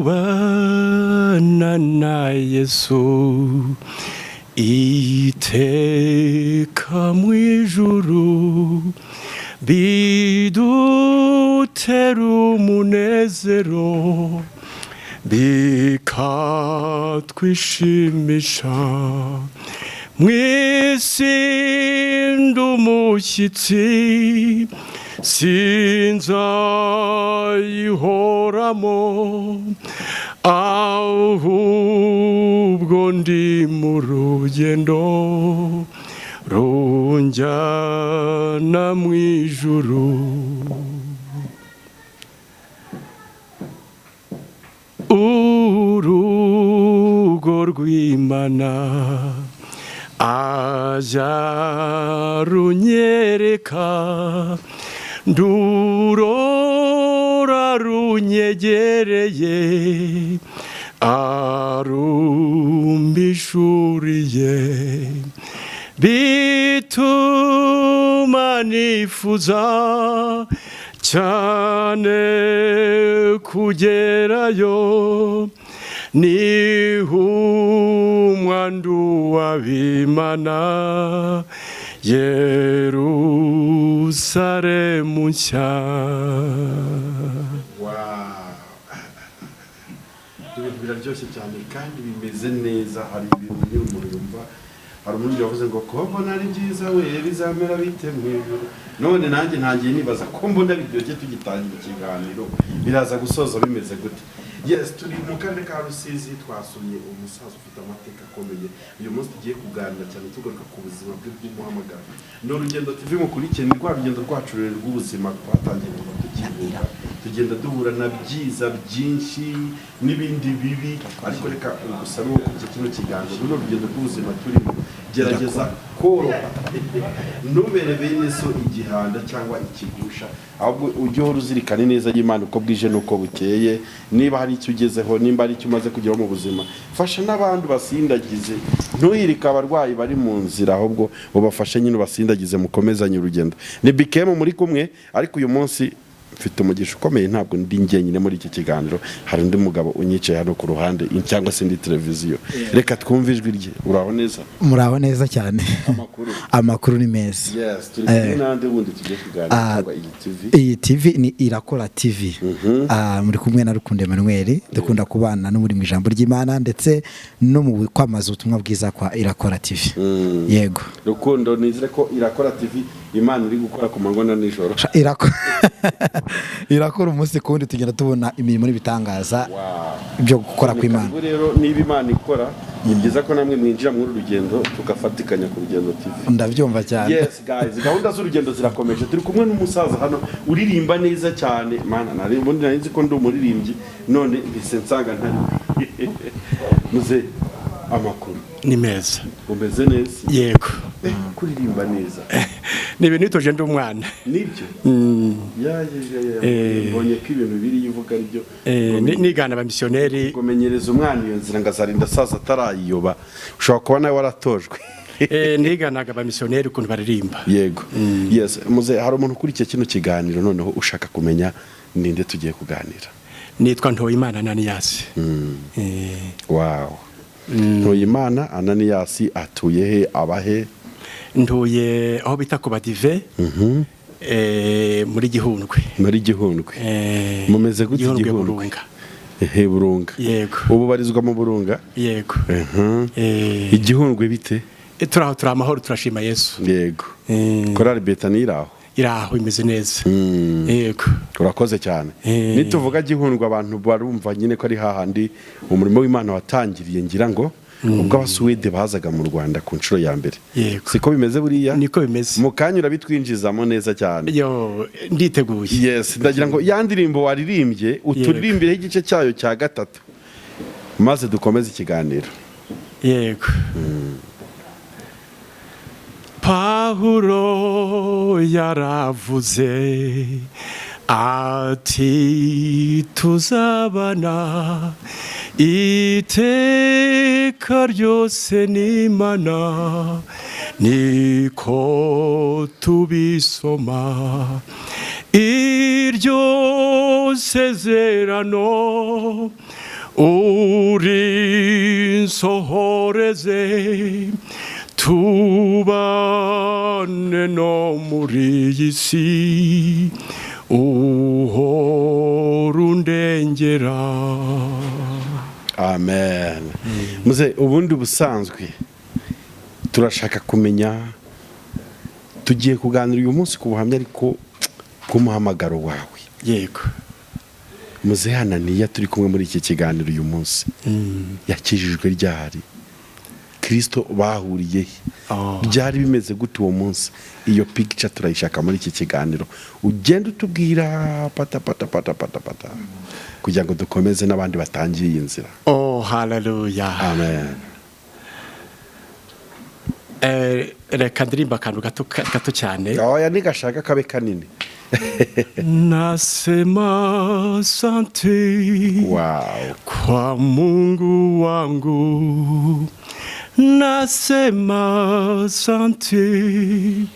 kubana na Yesu iteka mu ijuru bidutera umunezero bikatwishimisha mw'isi ndumushyitsi sinzayihoramo ahubwo ndi mu rugendo runjyana mu ijuru. Urugo rw'Imana ajya runyereka ndurora runyegereye arumbishuriye bituma nifuza cyane kugerayo nihumwandu w'Imana Yerusalemu nshya. Ibintu biraryoshye cyane kandi bimeze neza. Hari ibintu biri mu yumva, hari umuntu yavuze ngo ko mbona ari byiza we bizamera bite mu ijuru. None nanjye ntangiye nibaza ko mbona biryoshye tugitangira ikiganiro biraza gusoza bimeze gute. Yes, turi mu karere ka Rusizi twasuye umusaza ufite amateka akomeye. Uyu munsi tugiye kuganira cyane tugaruka ku buzima bwe bw'umuhamagaro. N'urugendo TV mukurikiye ni rwa rugendo rwacu rw'ubuzima twatangiye kuva tukivuga. Tugenda duhura na byiza byinshi n'ibindi bibi, ariko reka gusa no ku kino kiganiro no rugendo rw'ubuzima turimo gerageza koroha nubere bene so igihanda cyangwa ikigusha, ahubwo ujye uhora uzirikana neza y'Imana uko bwije nuko bukeye. Niba hari icyo ugezeho, nimba hari icyo umaze kugeraho mu buzima, fasha n'abandi basindagize, ntuyirike abarwayi bari mu nzira, ahubwo ubafashe nyine basindagize, mukomezanye urugendo. Ni bikemu muri kumwe, ariko uyu munsi mfite umugisha ukomeye, ntabwo ndi njyenyine muri iki kiganiro, hari undi mugabo unyicaye hano ku ruhande cyangwa se ndi televiziyo. Reka twumve ijwi rye. Uraho neza? Muraho neza cyane. Amakuru ni meza. Yes, turi kumwe nande wundi tugiye kuganira cyangwa iyi TV? Iyi TV ni Irakora TV. Muri kumwe na Rukundo Emmanuel, dukunda kubana no muri mu ijambo ry'Imana ndetse no mu kwamaza ubutumwa bwiza kwa Irakora TV. Yego. Rukundo, nizere ko Irakora TV Imana iri gukora ku manywa na nijoro. Irakora umunsi kundi tugenda tubona imirimo n'ibitangaza byo gukora kw'Imana. Rero niba Imana ikora, ni byiza ko namwe mwinjira muri rugendo tugafatikanya ku Rugendo TV. Ndabyumva cyane. Yes guys, gahunda z'urugendo zirakomeje. Turi kumwe n'umusaza hano uririmba neza cyane. Mana nari ko ndi umuririmbyi, none mbise nsanga ntari. Muze amakuru ni meza. Umeze neza? Yego. Kuririmba neza. Ni ibintu nitoje ndi umwana. Nibyo? Mbonye ko ibintu biri yivuga aribyo. Nigana abamisiyoneri. Kumenyereza umwana iyo nzira ngazarinda saza atarayiyoba. Ushobora kuba nawe waratojwe. Niganaga abamisiyoneri ukuntu baririmba. Yego. Yes, muze hari umuntu ukurikiye kino kiganiro noneho ushaka kumenya ninde tugiye kuganira. Nitwa Ntoyimana Ananias. Wow. Ntoyimana Ananias atuye he, abahe? Ntuye aho bita ku badive muri Gihundwe. Muri Gihundwe. Mumeze gute Gihundwe? Burunga. Yego. Ubu barizwa mu Burunga? Yego. Igihundwe bite? Turaho amahoro, turashima Yesu. Yego. Korali Betani iraho imeze neza. Yego. Urakoze cyane. Nituvuga Gihundwe abantu barumva nyine ko ari hahandi umurimo w'Imana watangiriye, ngira ngo ubwo abasuwede bazaga mu Rwanda ku nshuro ya mbere. Siko bimeze buriya? Niko bimeze. Mukanyura bitwinjizamo neza cyane. Yo nditeguye. Yes, ndagira ngo yandirimbo waririmbye uturirimbire igice cyayo cya gatatu maze dukomeze ikiganiro. Yego. Pawulo yaravuze ati tuzabana iteka ryose n'Imana, niko tubisoma iryo sezerano urinsohoreze tubane no muri iyi si uhora undengera. Amen. Muze ubundi busanzwe turashaka kumenya, tugiye kuganira uyu munsi ku buhamya ariko bw'umuhamagaro wawe. Yego. Muze Hananiya turi kumwe muri iki kiganiro uyu munsi yakijijwe ryari? Kristo bahuriye byari bimeze gute uwo munsi? Iyo picture turayishaka muri iki kiganiro, ugenda utubwira pata kugira ngo dukomeze n'abandi batangiye iyi nzira. Oh, hallelujah. Amen. Reka ndirimba akantu gato cyane. Oya nigashaka kabe kanini. Nasema asante kwa Mungu wangu, nasema asante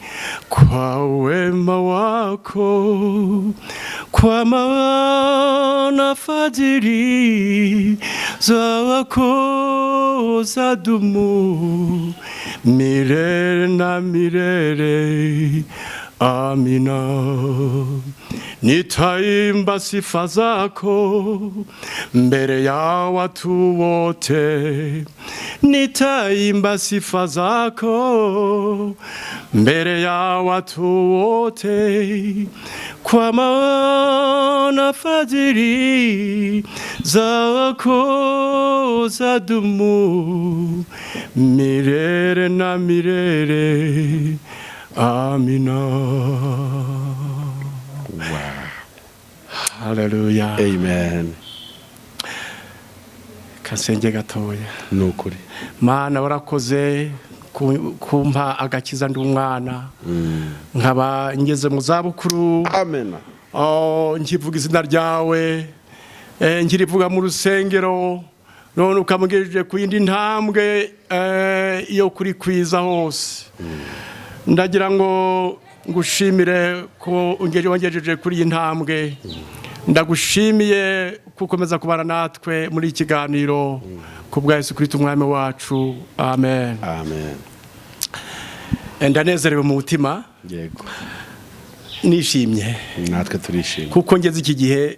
kwa wema wako, kwa maana fadhili zako zadumu milele na milele. Amina. Nitaimba sifa zako mbele ya watu wote, nitaimba sifa zako mbele ya watu wote, kwa maana fadhili zako zadumu milele na milele. Amina. Wow. Hallelujah. Amen. Kasenge gatoya. Nukuri. Mana warakoze kumpa agakiza ndi umwana. Nkaba ngeze mu zabukuru. Amen. Nkivuga izina ryawe. Nkirivuga mu rusengero. None ukamugejeje ku yindi ntambwe iyo kuri kwiza hose. Ndagira ngo ngushimire ko wangejeje kuri iyi ntambwe. Ndagushimiye gukomeza kubana natwe muri iki kiganiro kubwa Yesu Kristo umwami wacu. Amen. Amen. Ndanezerewe mu mutima. Yego. Nishimye. Natwe turishimye. Kuko ngeze iki gihe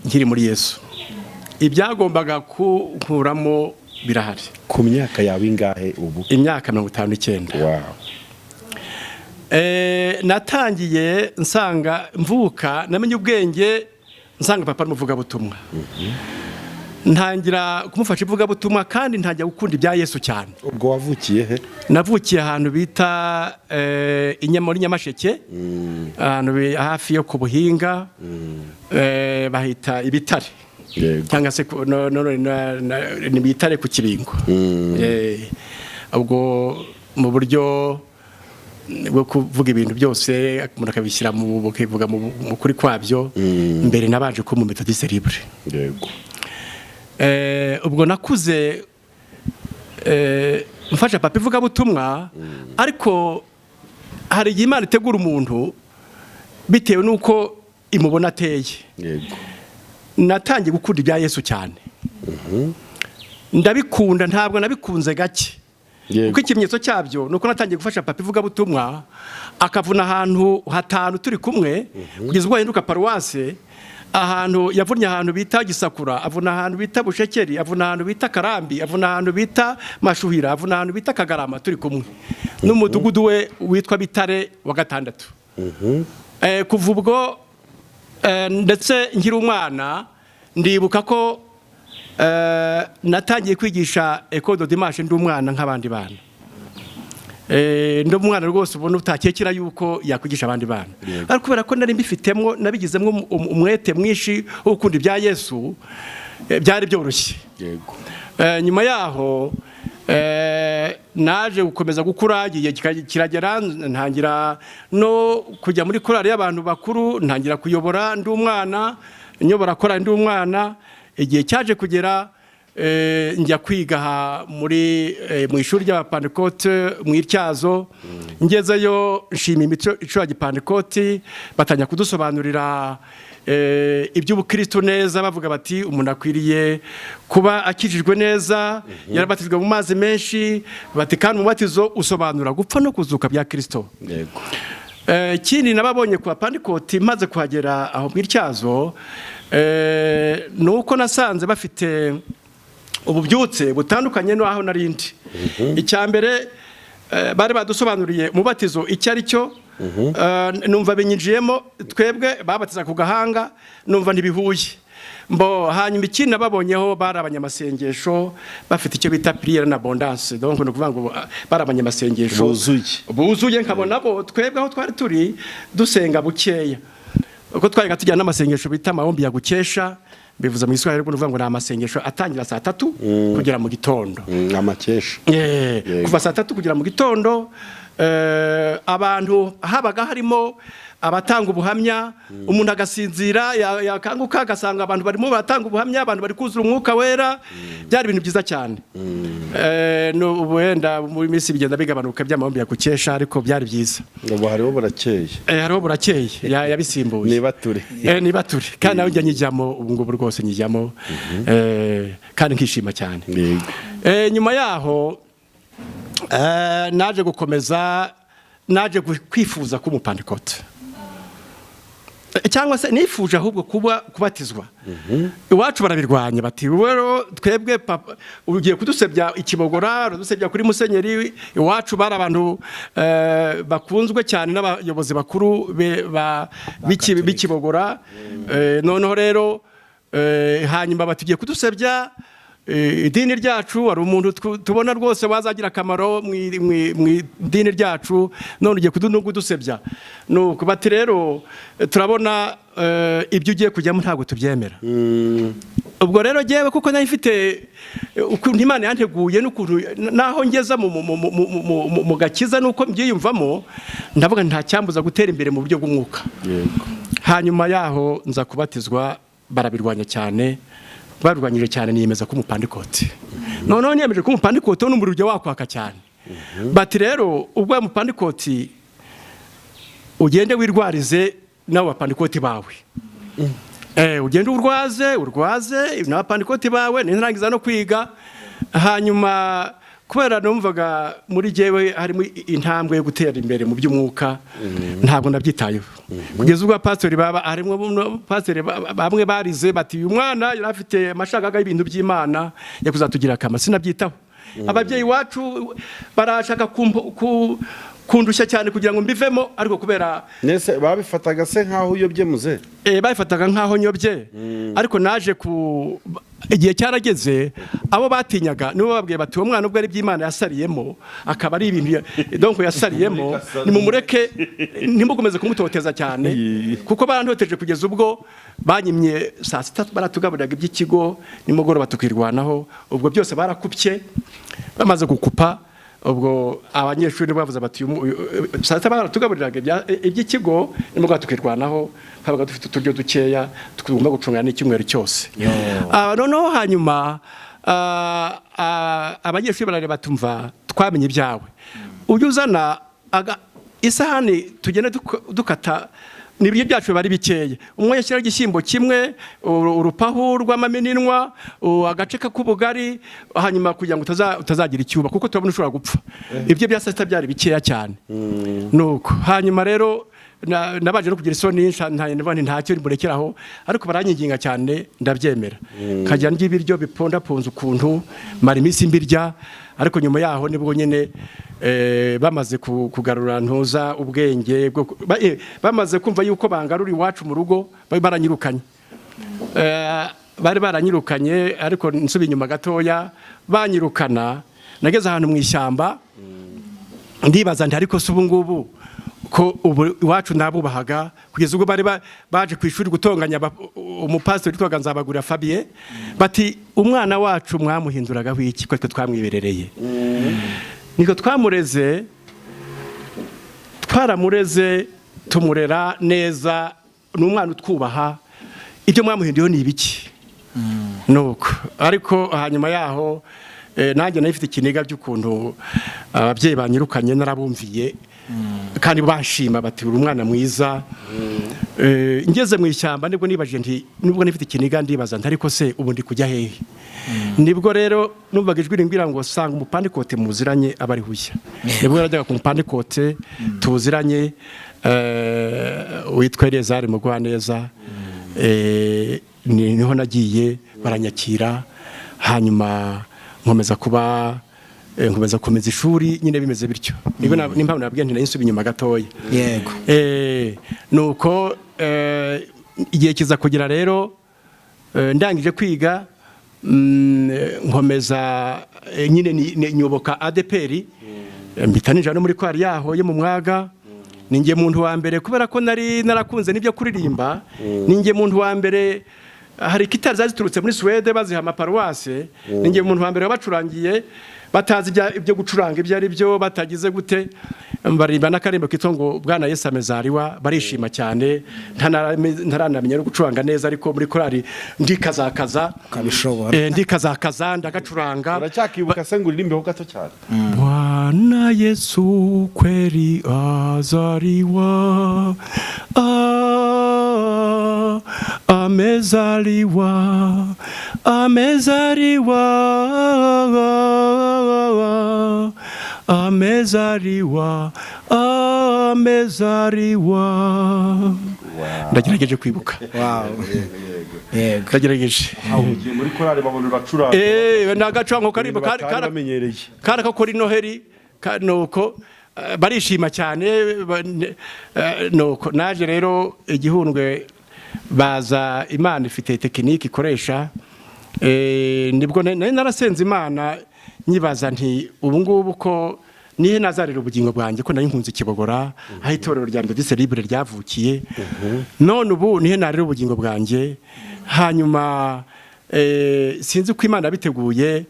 nkiri muri Yesu. Ibyagombaga kunkuramo birahari. Ku myaka yawe ingahe ubu? Imyaka 59. Wow. Natangiye nsanga mvuka namenye ubwenge nsanga papa n'umuvuga butumwa. Ntangira kumufasha ivuga butumwa kandi ntangira gukunda ibya Yesu cyane. Ubwo wavukiye he? Navukiye ahantu bita muri Nyamasheke, ahantu hafi yo kubuhinga, bahita ibitare. Cyangwa se ni bitare ku Kibingo. Ubwo mu buryo bwo kuvuga ibintu byose umuntu akabishyira mu bukivuga mu kuri kwabyo, mbere nabanje ko mu methodiste libre. Yego. Ubwo nakuze mfasha papa ivuga butumwa, ariko hari igihe Imana itegura umuntu bitewe nuko imubona ateye. Yego. Natangiye gukunda ibya Yesu cyane. Ndabikunda, ntabwo nabikunze gake. Uko ikimenyetso cyabyo nuko natangiye gufasha papa ivuga butumwa, akavuna ahantu hatanu turi kumwe kugeza ubwo yahinduka paruwase. Ahantu yavunnye ahantu bita Gisakura, avuna ahantu bita Bushekeri, avuna ahantu bita Karambi, avuna ahantu bita Mashuhira, avuna ahantu bita Kagarama turi kumwe n'umudugudu we witwa Bitare wa gatandatu. Kuva ubwo ndetse nkiri umwana ndibuka ko natangiye kwigisha école de dimanche ndi umwana nk'abandi bana. Ndi umwana rwose ubona utakekera yuko yakwigisha abandi bana. Ariko kubera ko nari mbifitemo nabigizemo umwete mwinshi wo gukunda ibya Yesu, byari byoroshye. Yego. Nyuma yaho naje gukomeza gukura, igihe kiragera ntangira no kujya muri korali y'abantu bakuru, ntangira kuyobora ndi umwana, nyobora korali ndi umwana. Igihe cyaje kugera njya kwiga mu ishuri ry'abapantekote mu Ityazo. Ngezeyo nshima imico ya gipantekoti, batanya kudusobanurira iby'ubukristo neza, bavuga bati umuntu akwiriye kuba akijijwe neza, yarabatizwa mu mazi menshi, bati kandi umubatizo usobanura gupfa no kuzuka bya Kristo. Yego. Ikindi nababonye ku bapantekoti maze kuhagera aho mu Ityazo, nuko nasanze bafite ububyutse butandukanye n'aho narindi. Icyambere bari badusobanuriye umubatizo icyo ari cyo, numva binyinjiyemo, twebwe babatiza ku gahanga, numva ntibihuye. Hanyuma ikindi nababonyeho bari abanyamasengesho, bafite icyo bita prière na abondance, donc no kuvuga ngo bari abanyamasengesho buzuye, nkabona bo twebwe aho twari turi dusenga bukeya, uko twari tujyana n'amasengesho bita amahombi ya gukesha, bivuze mu Isiraheli ngo ni amasengesho atangira saa 3 kugera mu gitondo. Amakesha. Kuva saa 3 kugera mu gitondo, abantu habaga harimo abatanga ubuhamya, umuntu agasinzira yakanguka agasanga abantu barimo batanga ubuhamya, abantu bari kuzura umwuka wera, byari ibintu byiza cyane. No wenda muri minsi bigenda bigabanuka by'amahombi ya gukesha, ariko byari byiza. Ngo hariho burakeye. Hariho burakeye yabisimbuye. Niba turi kandi nawe njya nyijyamo, ubu ngubu rwose nyijyamo, kandi nkishima cyane. Nyuma yaho naje gukomeza, naje kwifuza ko umupantekote, cyangwa se nifuje ahubwo kubatizwa. Iwacu barabirwanya bati rero twebwe papa ugiye kudusebya ikibogora, udusebya kuri musenyeri. Iwacu bari abantu bakunzwe cyane n'abayobozi bakuru b'ikibogora. Noneho rero hanyuma batugiye kudusebya idini ryacu, hari umuntu tubona rwose wazagira akamaro mu idini ryacu, none ugiye kudusebya. Nuko bati rero turabona ibyo ugiye kujyamo ntabwo tubyemera. Ubwo rero ngewe kuko nari mfite ukuntu Imana yanteguye n'ukuntu naho ngeza mu gakiza nuko mbyiyumvamo, ndavuga nta cyambuza gutera imbere mu buryo bw'umwuka. Hanyuma yaho nza kubatizwa, barabirwanya cyane, barwanyije cyane, niyemeza ko umupantekote. Noneho niyemeje ko umupantekote n'umuriro ujya wakwaka cyane. Bati rero ubwo umupantekote ugende wirwarize n'abapantekote bawe. Ugende urwaze n'abapantekote bawe, ninrangiza no kwiga. Hanyuma kubera numvaga muri jewe harimo intambwe yo gutera imbere mu by'umwuka, ntabwo nabyitayeho. Kugeza ubwo pastori harimo pastori bamwe barize bati uyu mwana yari afite amashagaga y'ibintu by'Imana yakuzatugira akamaro, sinabyitaho. Ababyeyi wacu barashaka kundushya cyane kugira ngo mbivemo, ariko kubera nese babifataga se nkaho uyobye muze. Babifataga nkaho nyobye, ariko naje igihe cyarageze abo batinyaga nibo babwiye bati uwo mwana ubwo ari by'Imana yasariyemo, akaba ari ibintu donc yasariyemo, nimumureke ntimukomeze kumutoteza cyane, kuko barantoteje kugeza ubwo banyimye saa 6 baratugaburiraga iby'ikigo, nimugoroba tukirwanaho. Ubwo byose barakupye, bamaze gukupa ubwo abanyeshuri bavuze bati saa 6 baratugaburiraga iby'ikigo, nimugoroba tukirwanaho, habaga dufite uturyo dukeya tugomba gucungana n'icyumweru cyose. Noneho hanyuma abanyeshuri barareba tumva twamenye ibyawe, ujye uzana isahani tugenda dukata n'ibyo byacu bari bikeye. Umwe yashyira igishyimbo kimwe, urupahu rw'amamininwa, agace k'ubugari, hanyuma kugira ngo utazagira icyuba, kuko turabona ushobora gupfa. Ibyo bya saa 6 byari bikeya cyane. Nuko hanyuma rero nabaje no kugira isoni ntacyo murekeraho, ariko baranyiginga cyane, ndabyemera. Kajya n'ibiryo bipondaponza ukuntu mara iminsi mbirya, ariko nyuma yaho nibwo nyene bamaze kugarura ntuza ubwenge, bamaze kumva yuko bangarura iwacu mu rugo, baranyirukanye. Bari baranyirukanye, ariko nsubi inyuma gatoya, banyirukana nageze ahantu mu ishyamba, ndibaza nti ariko se ubu ngubu ko iwacu nabubahaga, kugeza ubwo bari baje ku ishuri gutonganya umupastori twaga Nzabagurira Fabien, bati umwana wacu mwamuhinduragaho iki, ko twamwiberereye. Niko twamureze, twaramureze tumurera neza, n'umwana utwubaha, ibyo mwamuhinduyeho ni ibiki? nuko ariko hanyuma yaho nanjye nayifite ikiniga by'ukuntu ababyeyi banyirukanye narabumviye kandi banshima bati uri umwana mwiza. Ngeze mu ishyamba nibwo nibaje nti nubwo nifite ikiniga ndibaza ntariko se ubu ndi kujya hehe. Nibwo rero numvaga ijwi rimbwira ngo sanga umupandikote muziranye abari hushya. Nibwo yarajyaga ku mupandikote tuziranye witwa Elezari Mugwaneza. Niho nagiye baranyakira hanyuma nkomeza komeza ishuri nyine bimeze bityo. Niba n'impamvu nabwiye nti nayisubiye inyuma gatoya. Yego. Nuko igihe kiza kugira rero ndangije kwiga nkomeza nyine nyoboka ADPR mbita ninjira no muri kwari yaho yo mu Mwaga. Ninjye muntu wa mbere kubera ko narakunze nibyo kuririmba. Ninjye muntu wa mbere hari gitari zaziturutse muri Swede baziha amaparuwase. Ninjye muntu wa mbere wabacurangiye batazi ibyo gucuranga ibyo ari byo batagize gute baririmba n'akarimbo kitwa ngo Bwana Yesu amezariwa barishima cyane ntaranamenya no gucuranga neza ariko muri korari ndikazakaza kabishobora ndikazakaza ndagacuranga. Uracyakibuka se ngo uririmbeho gato cyane? Bwana Yesu kweli azariwa amezariwa amezariwa amezariwa amezariwa. Ndagerageje kwibuka. Yego. Ndagerageje. Muri korari babona uracuranga. Nagacango karimbo kara kakora Noheri nuko barishima cyane nuko naje rero Gihundwe baza Imana ifite tekiniki ikoresha nibwo narasenze Imana nyibaza nti ubu ngubu ko nihe nazarira ubugingo bwanjye ko nari nkunze Kibogora aho itorero rya Libre ryavukiye. None ubu nihe narira ubugingo bwanjye. Hanyuma sinzi ko Imana biteguye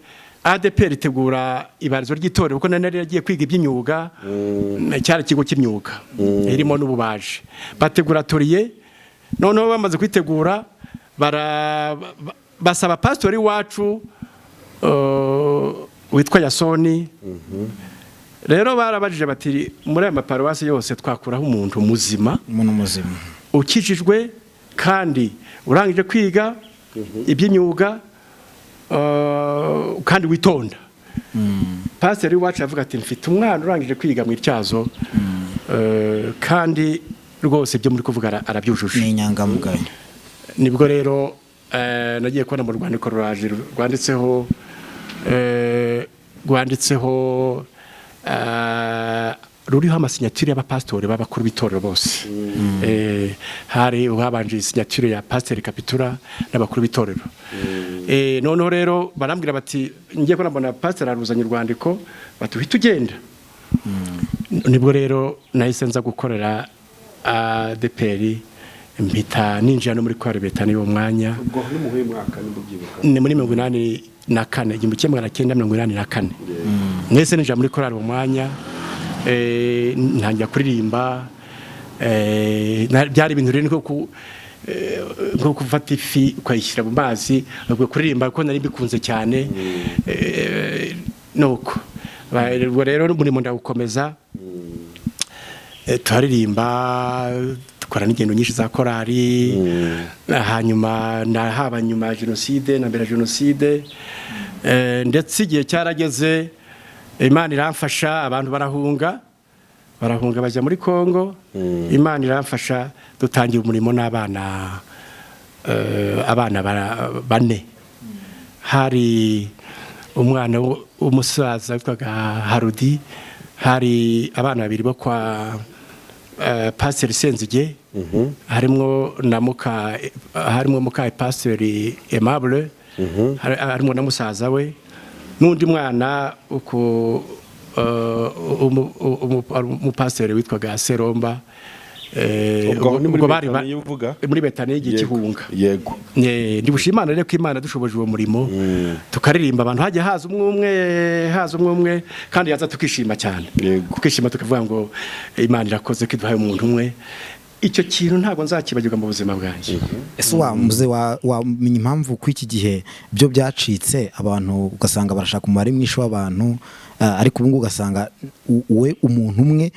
ADPR itegura ibarizo ry'itorero kuko nari yagiye kwiga iby'imyuga cyari ikigo cy'imyuga irimo n'ububaji bategura toriye. Noneho bamaze kwitegura basaba pastori wacu witwa Yasoni. Rero barabajije bati muri aya maparuwasi yose twakuraho umuntu muzima ukijijwe kandi urangije kwiga iby'imyuga kandi witonda. Pastori wacu avuga ati mfite umwana urangije kwiga mu ityazo kandi rwose ibyo muri kuvuga arabyujuje ni inyangamugayo. Nibwo rero nagiye kubona mu rwandiko rwanditseho ruriho amasinyature y'abapastori b'abakuru b'itorero bose. Hari uhabanje signature ya Pasteur Kapitura n'abakuru b'itorero. Noneho rero barambwira bati ngiye ko nabona pastor aruzanye urwandiko bati uhita ugenda. Nibwo rero nahise nza gukorera ADPR mpita ninjira no muri kwari betani yo mwanya. Ubwo ni muhe mwaka ndubyibuka. Ni muri 1984 1984. Nese ninjira muri korari mu mwanya ntangira kuririmba byari ibintu rero nko kufata ifi ukayishyira mu mazi kuririmba ko nari bikunze cyane nuko rero umurimo ndawukomeza tuharirimba dukora n'ingendo nyinshi za korari. Hanyuma haba nyuma ya jenoside na mbere ya jenoside ndetse igihe cyarageze Imana iramfasha abantu barahunga bajya muri Kongo. Imana iramfasha dutangira umurimo n'abana bane. Hari umwana w'umusaza witwaga Harudi, hari abana babiri bo kwa Pasteur Senzige, harimo muka Pasteur Aimable, harimo na musaza we n'undi mwana uko umupasiteri witwaga Seromba. Ubwo bari muri Betani y'Igihunga. Yego. Ndibushimana rero ko Imana dushoboje uwo murimo tukaririmba abantu hajya haza umwe kandi yaza tukishima cyane. Tukishima tukavuga ngo Imana irakoze ko iduhaye umuntu umwe icyo kintu ntabwo nzakibagirwa mu buzima bwanjye. Ese wamuze wamenya impamvu ku iki gihe byo byacitse abantu ugasanga barashaka umubare mwinshi w'abantu ariko ubu ngubu ugasanga we umuntu umwe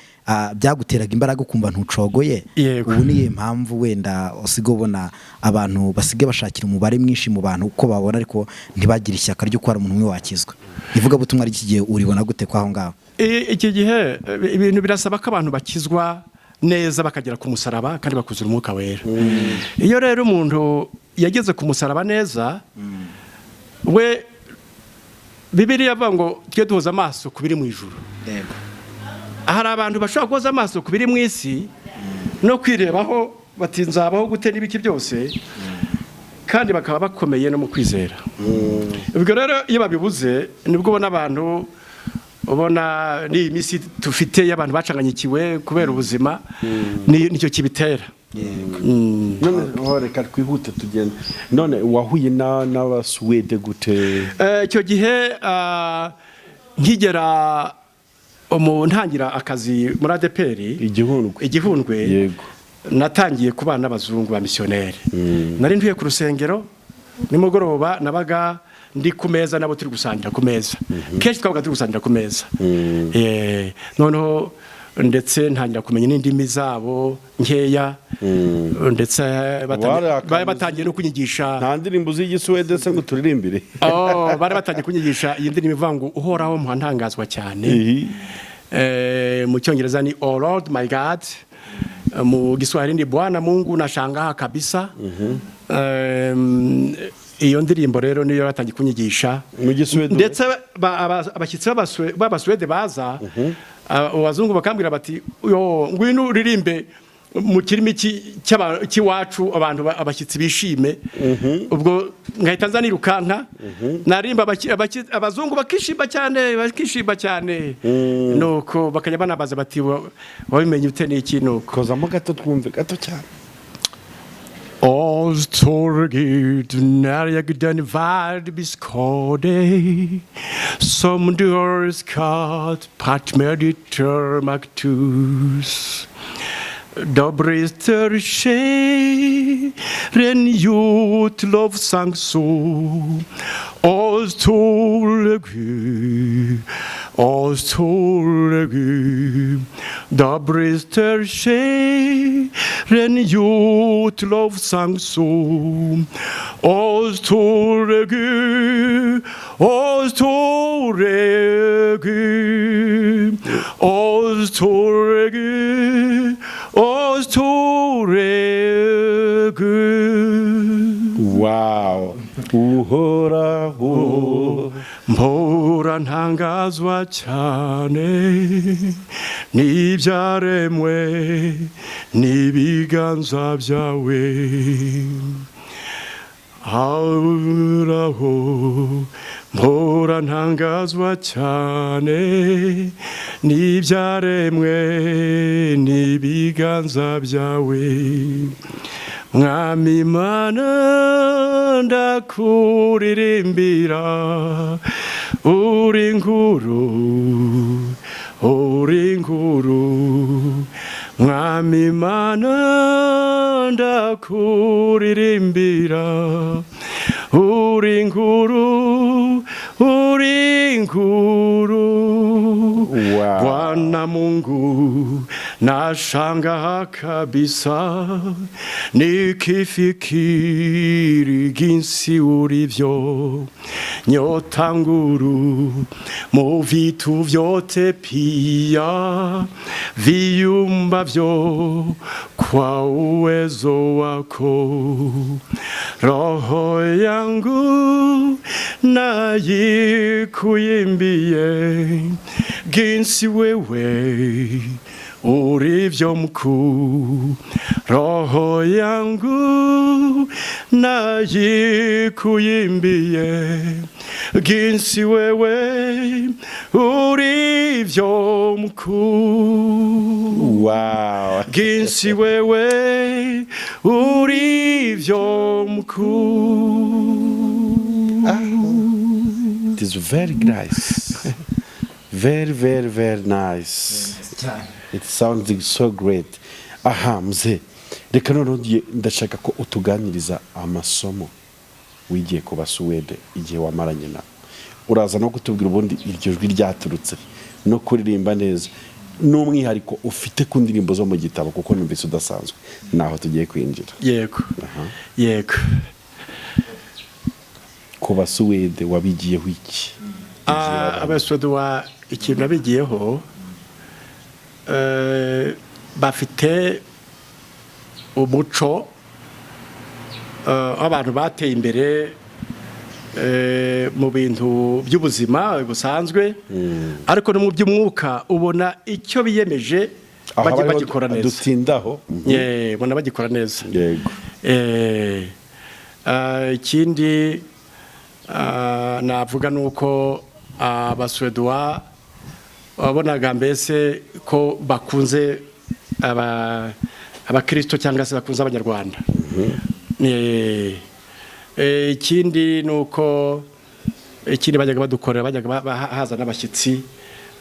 byaguteraga imbaraga ukumva ntucogoye. Ubu niyo mpamvu wenda usiga ubona abantu basige bashakira umubare mwinshi mu bantu uko babona ariko ntibagire ishyaka ryo kwara umuntu umwe wakizwa. Ivuga butumwa iki gihe uribona gute kwaho ngaho? Iki gihe ibintu birasaba ko abantu bakizwa neza bakagera ku musaraba kandi bakuzura umwuka wera. Iyo rero umuntu yageze ku musaraba neza we Bibiliya avuga ngo tujye duhoza amaso ku biri mu ijuru. Hari abantu bashobora guhoza amaso ku biri mu isi no kwirebaho bati nzabaho gute n'ibiki byose kandi bakaba bakomeye no mu kwizera. Ubwo rero iyo babibuze nibwo ubona abantu ubona ni imisi tufite y'abantu bacanganyikiwe kubera ubuzima nicyo kibitera. None reka twihute tugenda. None wahuye n'abaswede gute? Icyo gihe nkigera ntangira akazi muri ADPR Igihundwe. Yego. Natangiye kubana n'abazungu ba missionnaire. Nari ntuye ku rusengero nimugoroba nabaga ndi ku meza nabo turi gusangira ku meza. Kenshi twabaga turi gusangira ku meza. Noneho ndetse ntangira kumenya n'indimi zabo nkeya ndetse bari batangiye no kunyigisha nta ndirimbo z'igiswede se ngo turirimbire. Bari batangiye kunyigisha iyi ndirimbo ivuga ngo uhoraho muhantangazwa cyane. Mu cyongereza ni oh Lord my God, mu Kiswahili ni Bwana Mungu nashangaa kabisa. Iyo ndirimbo rero niyo yatangiye kunyigisha ndetse abashyitsi b'abaswede baza abazungu bakambwira bati ngwino uririmbe mu kirimi cy'iwacu abantu abashyitsi bishime. Ubwo ngahita nzanirukanka narimba abazungu bakishimba cyane nuko bakajya banabaza bati wabimenye ute n'iki nuko kozamo gato twumve gato cyane. Åstorget när jag den värld beskådde som du har skatt part med ditt maktus. Då brister själen gjort lovsang så. Åstorget då brister själen gjort lovsang så. Åstorget Wow. Uhoraho mpora ntangazwa cyane n'ibyaremwe n'ibiganza byawe. Uhoraho mpora ntangazwa cyane n'ibyaremwe n'ibiganza byawe. Mwami Imana ndakuririmbira uri inkuru Mwami Imana ndakuririmbira uri inkuru Bwana Mungu nashangaa kabisa nikifikiri jinsi ulivyo nyota nguru mu vitu vyote pia viumbavyo kwa uwezo wako. Roho yangu nayikuimbie jinsi wewe ulivyo mkuu. Roho yangu nayikuimbie jinsi wewe ulivyo mkuu. Wow. Jinsi wewe ulivyo mkuu. It is very nice. Very nice. It sounds so great. Aha, mzee. reka noneho ndashaka ko utuganiriza amasomo wigiye ku basuwede igihe wamaranye nawe, uraza no kutubwira ubundi iryo jwi ryaturutse no kuririmba neza n'umwihariko ufite ku ndirimbo zo mu gitabo, kuko numvise udasanzwe. Naho tugiye kwinjira. Yego. Yego. Ku basuwede wabigiyeho iki? Abasuwede ikintu nabigiyeho bafite umuco abantu bateye imbere mu bintu by'ubuzima busanzwe, ariko no mu by'umwuka ubona icyo biyemeje bagikora neza. Dutsindaho. Ubona bagikora neza. Yego. Ikindi navuga nuko abasuwedwa wabonaga mbese ko bakunze abakristo cyangwa se bakunze abanyarwanda. Ikindi nuko bajyaga badukorera, bajyaga haza n'abashyitsi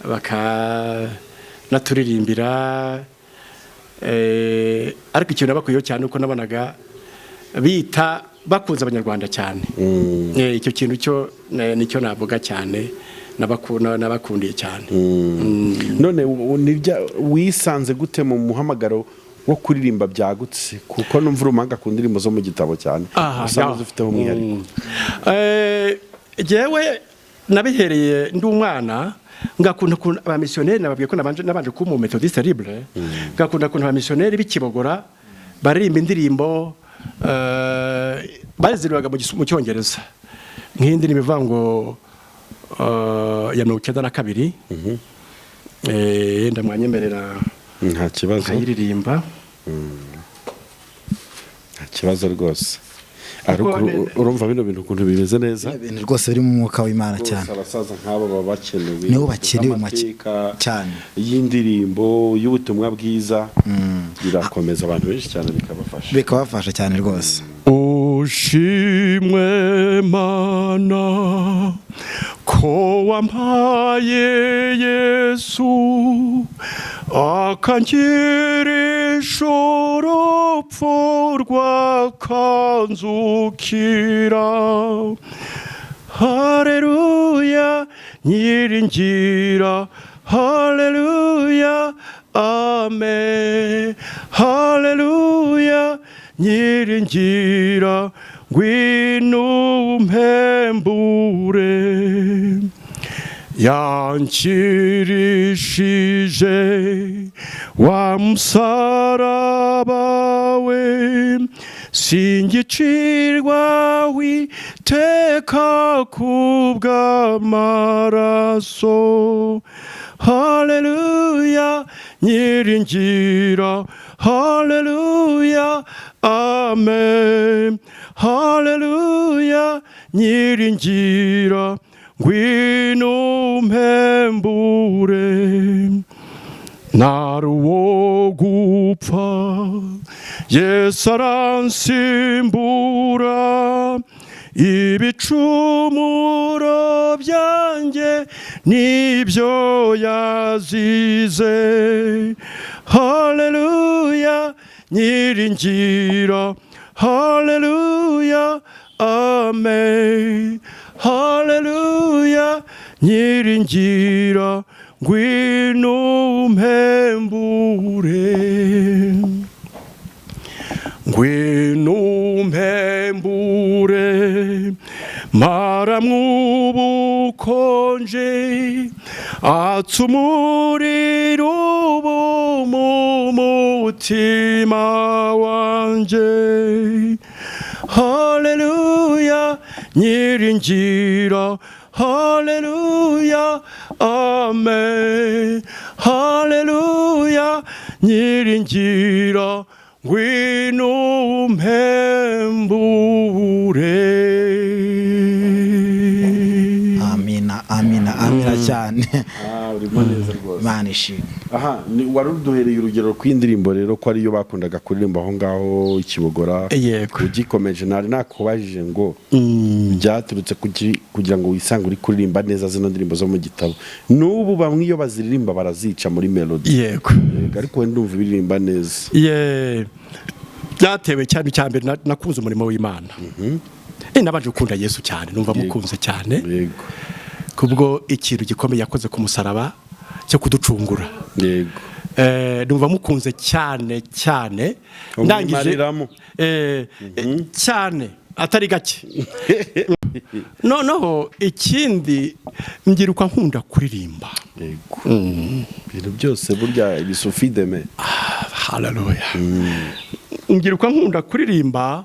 bakanaturirimba, ariko ikintu nabakuyeho cyane uko nabonaga bita bakunze abanyarwanda cyane. Icyo kintu cyo nicyo navuga cyane, nabakundiye cyane. None wisanze gute mu muhamagaro wo kuririmba byagutse, kuko numva urumanga ku ndirimbo zo mu gitabo cyane, usanzwe ufiteho umwihariko? Jewe nabihereye ndi umwana, ngakunda abamisiyoneri, nababwiye ko nabanje kuba mu methodiste libre, ngakunda kuntu abamisiyoneri b'Ikibogora baririmba indirimbo baziriraga mu Cyongereza, nk'indi ndirimbo ivuga ngo ya 92. Yenda mwanyemerera nta kibazo ayiririmba. Nta kibazo rwose. Urumva bino bintu ukuntu bimeze neza, ibintu rwose biri mu mwuka w'Imana cyane. Abasaza nk'abo baba bakenewe, nibo bakenewe cyane, y'indirimbo y'ubutumwa bwiza birakomeza abantu benshi cyane, bikabafasha cyane rwose. Ushimwe Mana ko wampaye Yesu akangirisha urupfu rwakanzukira. Haleluya nyiringira, haleluya amen, haleluya nyiringira, ngwino umpembure. Yankirishije wa musaraba we, singicirwa witeka kubw'amaraso. Haleluya nyiringira, haleluya amen, haleluya nyiringira, ngwino umpembure. Naruwo gupfa Yesu aransimbura, ibicumuro byanjye nibyo yazize. Haleluya nyiringira, haleluya amen, haleluya nyiringira, ngwino umpembure. Ngwino umpembure mara mw'ubukonje, atsa umuriro ubu mu mutima wanje. Haleluya nyiringira, haleluya amen, haleluya nyiringira, ngwino umpembure. Amina, amina, amina cyane. Urimo neza rwose. Imana ishimwe. Wari uduhereye urugero rw'indirimbo rero ko ariyo bakundaga kuririmba aho ngaho Ikibogora. Yego. Ugikomeje nari nakubajije ngo byaturutse kugira ngo wisange uri kuririmba neza zino ndirimbo zo mu gitabo. N'ubu bamwe iyo baziririmba barazica muri melody. Yego. Ariko we ndumva biririmba neza. byatewe cyane cyambere nakunze umurimo w'Imana. Nabanje gukunda Yesu cyane, numva mukunze cyane. Yego. Kubwo ikintu gikomeye yakoze ku musaraba cyo kuducungura. Yego. Numva mukunze cyane ndangije cyane atari gake. Noneho ikindi ngiruka nkunda kuririmba. Yego. Ibintu byose burya ibisufideme. Haleluya. Ngiruka nkunda kuririmba,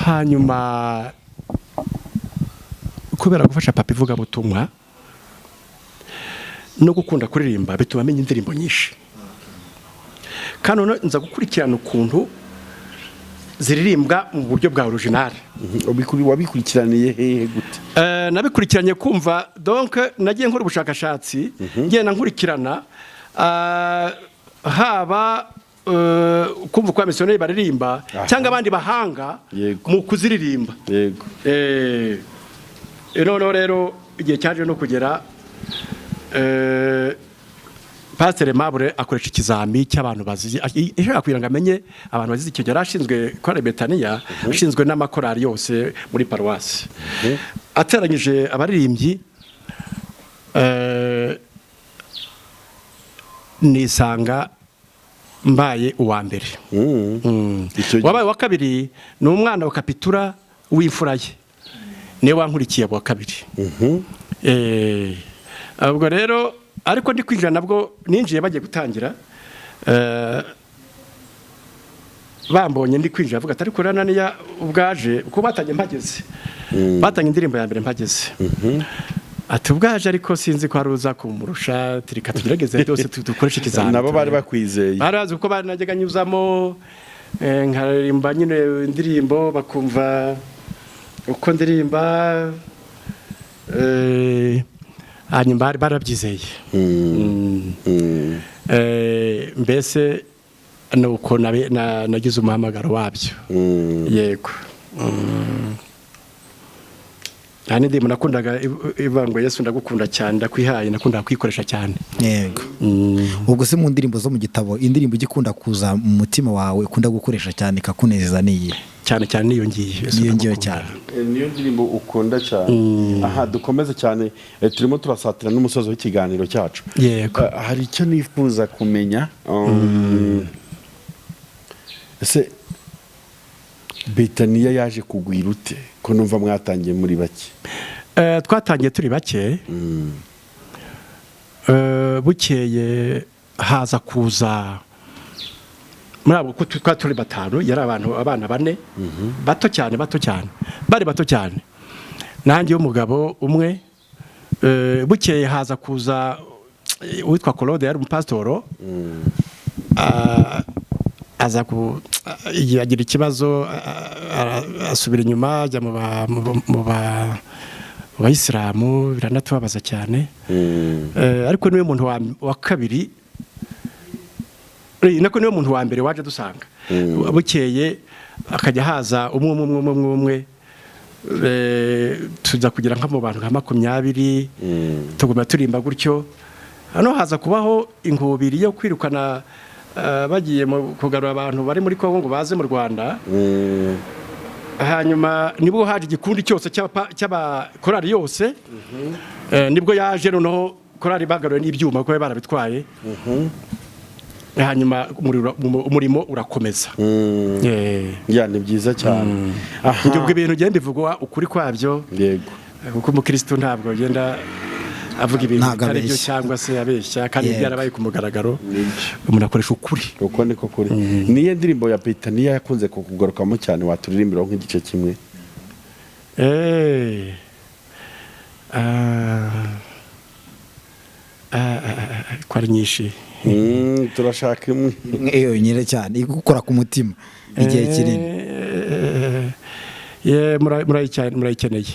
hanyuma kubera gufasha papa ivuga butumwa no gukunda kuririmba bituma amenya indirimbo nyinshi. Kandi nza gukurikirana ukuntu ziririmbwa mu buryo bwa original. Wabikurikiraniye hehe gute? Nabikurikiranye kumva, donc nagiye nkora ubushakashatsi, ngenda nkurikirana haba kumva kwa missionnaire baririmba cyangwa abandi bahanga mu kuziririmba. Yego. None rero igihe cyaje no kugera Pastor Mabure akoresha ikizami cy'abantu bazizi, ishaka kugira ngo amenye abantu bazizi icyo gihe ashinzwe kwa Betania, ashinzwe n'amakorari yose muri paruwasi. Ateranyije abaririmbyi nisanga mbaye uwa mbere. Wabaye wa kabiri ni umwana wa Kapitura w'imfuraye, niwe wankurikiye wa kabiri. Ubwo rero ariko ndi kwinjira nabwo ninjiye bagiye gutangira, bambonye ndi kwinjira avuga atari kurana niya ubwaje uko batangiye mpageze, batangiye indirimbo ya mbere mpageze. Ati ubwaje ariko sinzi ko haruza kumurusha, tirika tugerageze byose dukoresha ikizami. Nabo bari bakwizeye, barazi uko banajyaga nyuzamo nkaririmba nyine indirimbo bakumva uko ndirimba, hanyuma barabyizeye. Mbese nuko nagize umuhamagaro wabyo. Yego. Hani ndimo nakundaga ivango Yesu ndagukunda cyane, ndakwihaye, nakundaga kwikoresha cyane. Yego. Ubwo se mu ndirimbo zo mu gitabo, indirimbo igikunda kuza mu mutima wawe ukunda gukoresha cyane kakunezeza niyi? Cyane niyo ngiye cyane. Niyo ndirimbo ukunda cyane. Aha dukomeze cyane, turimo turasatira n'umusozo w'ikiganiro cyacu. Yego. Hari icyo nifuza kumenya. Ese Betania yaje kugwira ute? Ko numva mwatangiye muri bake. Twatangiye turi bake. Bukeye haza kuza muri abo ko turi batanu, yari abana bane, bato cyane bari bato cyane, nanjye umugabo umwe. Bukeye haza kuza witwa Claude, yari umupasitoro, aza yagira ikibazo, asubira inyuma ajya mu bayisilamu, biranatubabaza cyane. Ariko niwe muntu wa kabiri, nako niwe muntu wa mbere waje dusanga. Bukeye akajya haza umwe tuza kugira nka mu bantu nka 20, tuguma turimba gutyo. Hano haza kubaho inkubiri yo kwirukana bagiye kugarura abantu bari muri Kongo ngo baze mu Rwanda. Hanyuma nibwo haje igikundi cyose cy'abakorari yose. Nibwo yaje noneho korari bagaruye n'ibyuma kuko barabitwaye. Hanyuma umurimo urakomeza. Ya ni byiza cyane. Ibyo ibintu genda bivugwa ukuri kwabyo. Yego. Kuko umukristo ntabwo genda avuga ibintu bitari byo cyangwa se abeshya, kandi byarabaye ku mugaragaro. Umuntu akoresha ukuri. Uko niko kuri. Niye ndirimbo ya Betania yakunze kukugarukamo cyane waturirimbira nk'igice kimwe? Kwari nyinshi. Turashaka imwe. Eyo nyire cyane igukora ku mutima igihe kinini. Murayikeneye.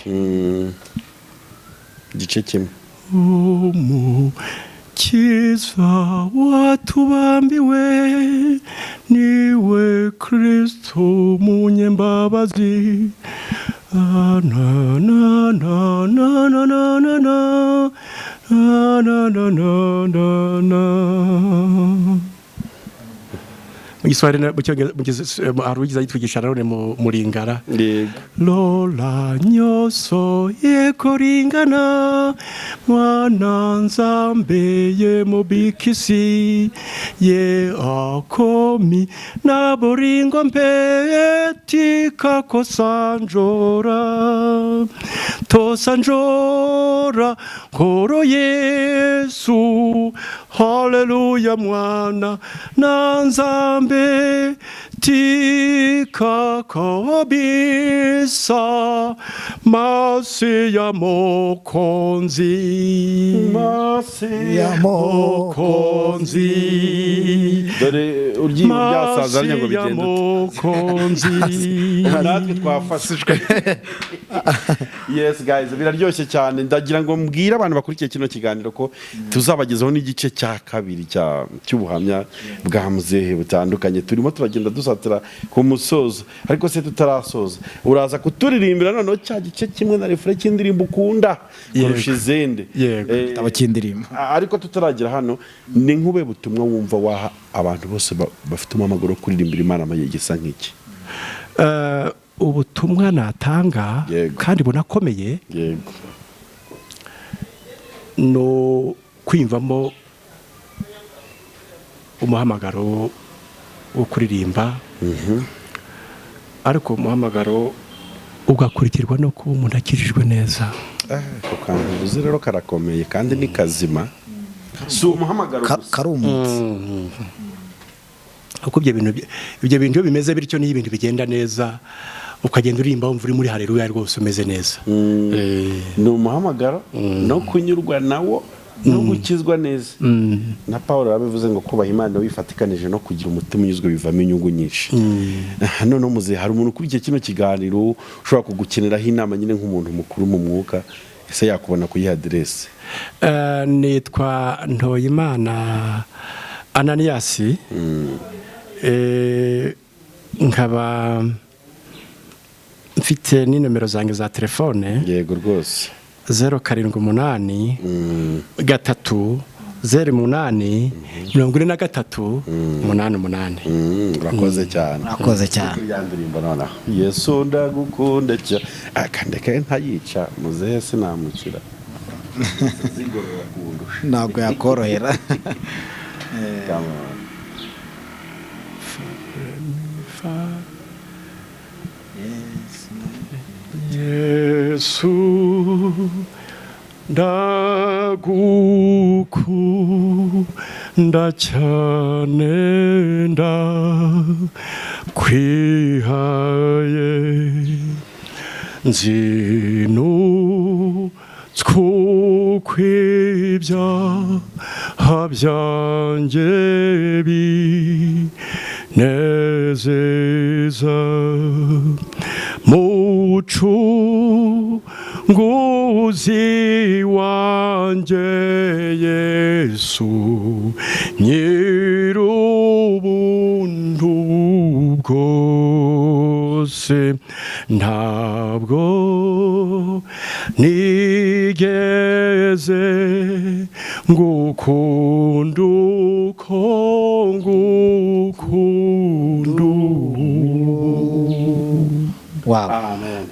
Igice kimwe. Umukiza watubambiwe niwe Kristo munyembabazi. Na na na na na na na na na na na na. mu Giswahili mu Cyongereza arugiza yitwigisha none mu Lingala lola nyoso ye koringana mwana nzambe ye mubikisi ye akomi na boringo mpeti kako sanjora to sanjora koro Yesu haleluya mwana nanzambe tika kabisa masi ya mokonzi dore uryibo byasaza ngo bigende natwe twafashijwe. Yes guys, biraryoshye cyane. Ndagira ngo mbwira abantu bakurikiye kino kiganiro ko tuzabagezaho n'igice cya kabiri cy'ubuhamya bwa muzehe butandukanye. Turimo turagenda dusatira ku musozo, ariko se tutarasoza uraza kuturirimbira noneho cya gice kimwe na refure cy'indirimbo ukunda kurusha izindi. Abakindirimbo ariko tutaragira hano, ni nk'ube butumwa wumva waha abantu bose bafite amaguru kuririmbira Imana mayegesa nk'iki? Ubutumwa natanga kandi bunakomeye no kwimvamo umuhamagaro wo kuririmba, ariko umuhamagaro ugakurikirwa no kuba umuntu akijijwe neza. Kandi uzi rero karakomeye kandi ni kazima, si umuhamagaro karumutse. Uko ibyo bintu bimeze bityo ni ibintu bigenda neza, ukagenda urimba wumva uri muri haleluya rwose umeze neza. Ni umuhamagaro no kunyurwa nawo no gukizwa neza. Na Paul yabivuze ngo kubaha Imana wifatikanije no kugira umutima unyuzwe bivamo inyungu nyinshi. None muze hari umuntu kuri iki kino kiganiro ushobora kugukeneraho inama nyine nk'umuntu mukuru mu mwuka, ese yakubona ku adresse? Nitwa Ntoyimana Ananiasi. Nkaba mfite ni nomero zanjye za telefone. Yego rwose 078 3 08 43 88. Urakoze cyane. Urakoze cyane. Yandirimbo nona Yesu ndagukunda cyane akandeka ntayica muzehe sinamukira. Zigorora kundusha ntabwo yakorohera. Yesu ndagukunda cyane ndakwihaye kwibyaha byanjye binezeza mucunguzi wanjye Yesu nyir'ubuntu bwose ntabwo nigeze ngukunda uko ngukunda. Wow. Amen.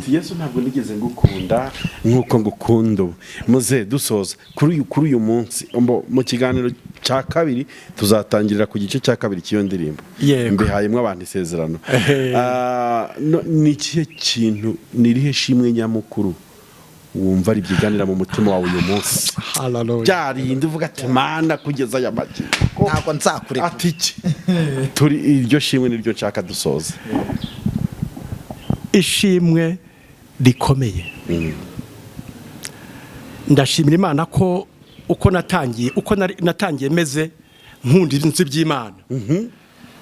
Yesu ntabwo nigeze ngukunda nkuko ngukunda. Muze dusoza kuri uyu munsi mu kiganiro cya kabiri tuzatangirira ku gice cya kabiri cy'iyo ndirimbo. Mbihayemo abantu isezerano. Ni ikihe kintu nirihe shimwe nyamukuru wumva ari byiganira mu mutima wawe uyu munsi? Byarinde uvuga ati Mana kugeza aya magi ntabwo nzakureka ati iki turi iryo shimwe niryo nshaka dusoza. Ishimwe rikomeye. Ndashimira Imana ko uko natangiye meze nkunda ibintu by'Imana.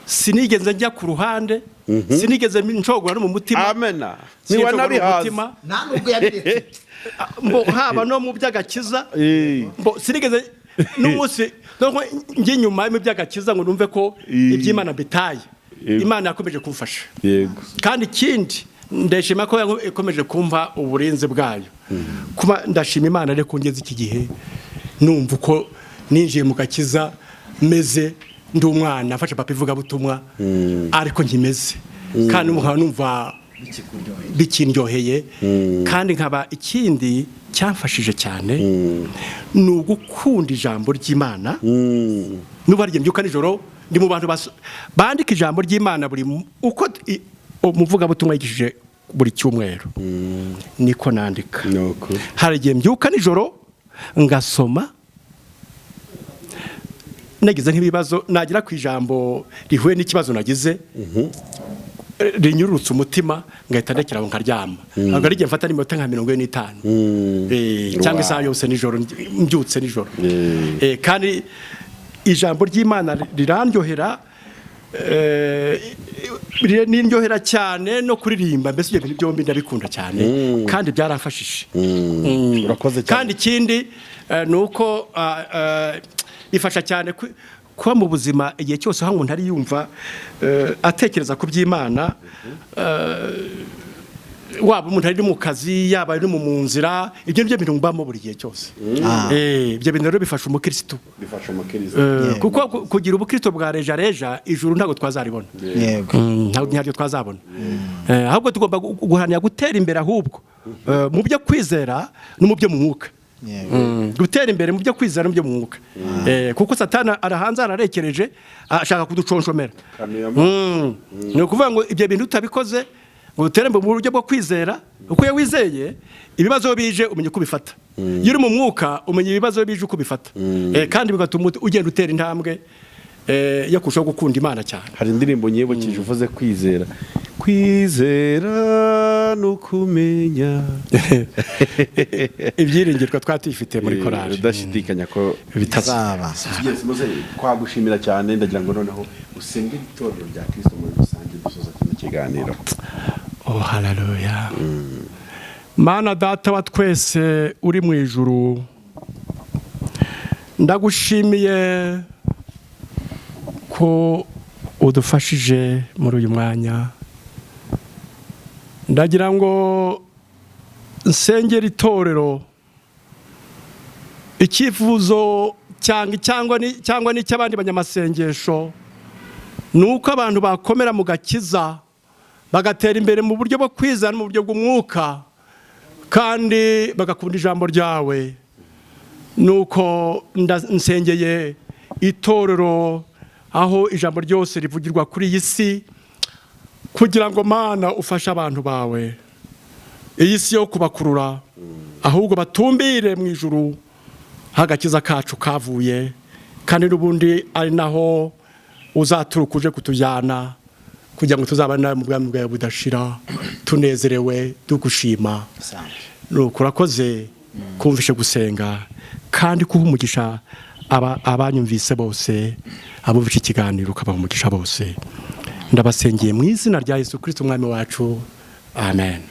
Sinigeze njya ku ruhande, sinigeze ncogora no mu mutima. Amena. Niwe nabihaza. Ntabwo yabiretse. Haba no mu by'agakiza. Sinigeze n'umunsi ngiye nyuma mu by'agakiza ngo numve ko iby'Imana bitaye. Imana yakomeje kumfasha. Yego. Kandi ikindi ndashima ko ikomeje kumva uburinzi bwayo. Kuba ndashima Imana rero kongeza iki gihe numva uko ninjiye mu gakiza meze ndi umwana afashe papa ivuga butumwa ariko nkimeze kandi nkaba numva bikindyoheye kandi nkaba ikindi cyamfashije cyane ni ugukunda ijambo ry'Imana n'ubu hari igihe mbyuka nijoro ndi mu bantu bandika ijambo ry'Imana buri uko umuvuga butumwa yigishije buri cyumweru niko nandika hari igihe mbyuka nijoro ngasoma nagize nk'ibibazo nagira ku ijambo rihuye n'ikibazo nagize rinyurutse umutima ngahita ndekera nkaryama ntabwo ari igihe mfata n'iminota nka 45 cyangwa isaha yose nijoro mbyutse nijoro kandi ijambo ry'Imana rirandyohera nindyohera cyane no kuririmba mbese ibyo bintu byombi ndabikunda cyane kandi byarafashije kandi ikindi nuko bifasha cyane kuba mu buzima igihe cyose aho umuntu ari yumva atekereza ku by'Imana waba umuntu ari mu kazi yaba ari mu nzira ibyo nibyo bintu mbamo buri gihe cyose ibyo bintu rero bifasha umukristo kuko kugira ubukristo bwa reja ijuru ntabwo twazaribona ntabwo twazabona ahubwo tugomba guharanira gutera imbere ahubwo mu byo kwizera no mu byo mu mwuka gutera imbere mu byo kwizera no mu byo mu mwuka kuko satani arahanze ararekereje ashaka kuduconshomera ni ukuvuga ngo ibyo bintu utabikoze ngo utere mu buryo bwo kwizera uko iyo wizeye ibibazo bije umenye uko bifata iyo uri mu mwuka umenye ibibazo bije uko bifata kandi bigatuma ugenda utera intambwe yo kurushaho gukunda Imana cyane. Hari indirimbo nyibukije uvuze kwizera nukumenya ibyiringirwa twatwifite muri korali udashidikanya ko bitazaba. Twagushimira cyane ndagira ngo noneho usenge itorero rya Kristo muri rusange dusoza kino kiganiro. Haleluya. Mana data wa twese uri mu ijuru, ndagushimiye ko udufashije muri uyu mwanya. Ndagira ngo nsengera itorero, icyifuzo cyangwa n'icy'abandi banyamasengesho nuko abantu bakomera mu gakiza bagatera imbere mu buryo bwo kwizana mu buryo bw'umwuka kandi bagakunda ijambo ryawe. Nuko nsengeye itorero aho ijambo ryose rivugirwa kuri iyi si, kugira ngo Mana ufashe abantu bawe iyi si yo kubakurura, ahubwo batumbire mu ijuru hagakiza kacu kavuye, kandi n'ubundi ari naho uzaturuka uje kutujyana kugira ngo tuzabane mu bwami bwawe budashira, tunezerewe tugushima. Nuko urakoze kumvishe gusenga kandi kuha umugisha abanyumvise bose, abumvishe ikiganiro ukabaha umugisha bose. Ndabasengeye mu izina rya Yesu Kristo umwami wacu, amen.